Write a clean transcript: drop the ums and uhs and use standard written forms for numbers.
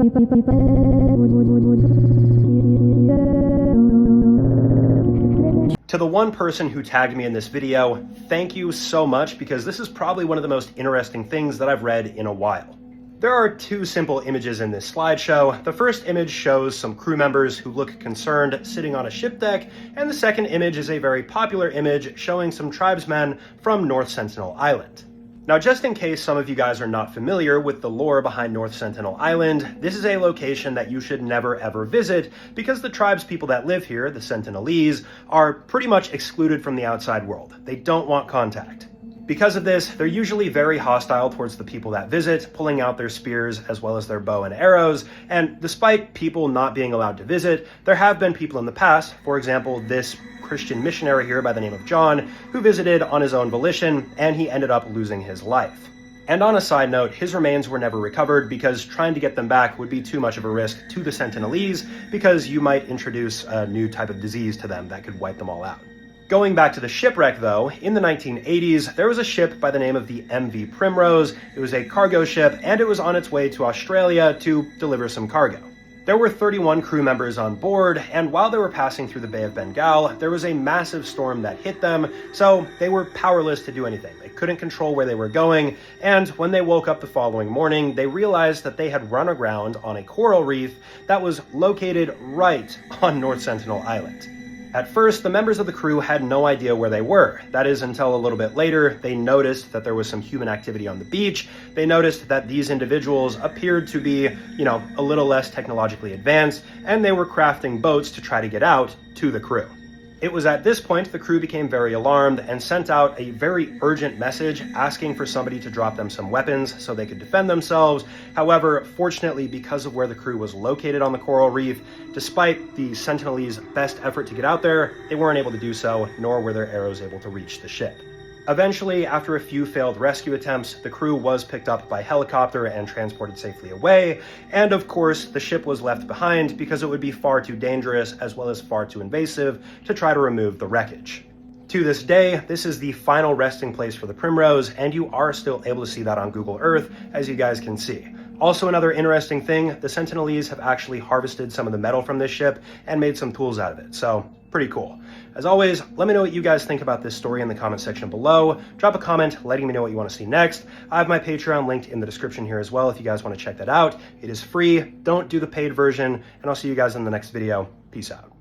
To the one person who tagged me in this video, thank you so much, because this is probably one of the most interesting things that I've read in a while. There are two simple images in this slideshow. The first image shows some crew members who look concerned sitting on a ship deck, and the second image is a very popular image showing some tribesmen from North Sentinel Island. Now, just in case some of you guys are not familiar with the lore behind North Sentinel Island, this is a location that you should never ever visit because the tribes people that live here, the Sentinelese, are pretty much excluded from the outside world. They don't want contact. Because of this, they're usually very hostile towards the people that visit, pulling out their spears as well as their bow and arrows, and despite people not being allowed to visit, there have been people in the past, for example, this Christian missionary here by the name of John, who visited on his own volition, and he ended up losing his life. And on a side note, his remains were never recovered because trying to get them back would be too much of a risk to the Sentinelese, because you might introduce a new type of disease to them that could wipe them all out. Going back to the shipwreck though, in the 1980s, there was a ship by the name of the MV Primrose. It was a cargo ship, and it was on its way to Australia to deliver some cargo. There were 31 crew members on board, and while they were passing through the Bay of Bengal, there was a massive storm that hit them, so they were powerless to do anything. They couldn't control where they were going, and when they woke up the following morning, they realized that they had run aground on a coral reef that was located right on North Sentinel Island. At first, the members of the crew had no idea where they were. That is until a little bit later, they noticed that there was some human activity on the beach. They noticed that these individuals appeared to be, a little less technologically advanced, and they were crafting boats to try to get out to the crew. It was at this point the crew became very alarmed and sent out a very urgent message asking for somebody to drop them some weapons so they could defend themselves. However, fortunately, because of where the crew was located on the coral reef, despite the Sentinelese best effort to get out there, they weren't able to do so, nor were their arrows able to reach the ship. Eventually, after a few failed rescue attempts, the crew was picked up by helicopter and transported safely away, and of course, the ship was left behind because it would be far too dangerous as well as far too invasive to try to remove the wreckage. To this day, this is the final resting place for the Primrose, and you are still able to see that on Google Earth, as you guys can see. Also, another interesting thing, the Sentinelese have actually harvested some of the metal from this ship and made some tools out of it, so pretty cool. As always, let me know what you guys think about this story in the comment section below. Drop a comment letting me know what you want to see next. I have my Patreon linked in the description here as well if you guys want to check that out. It is free, don't do the paid version, and I'll see you guys in the next video. Peace out.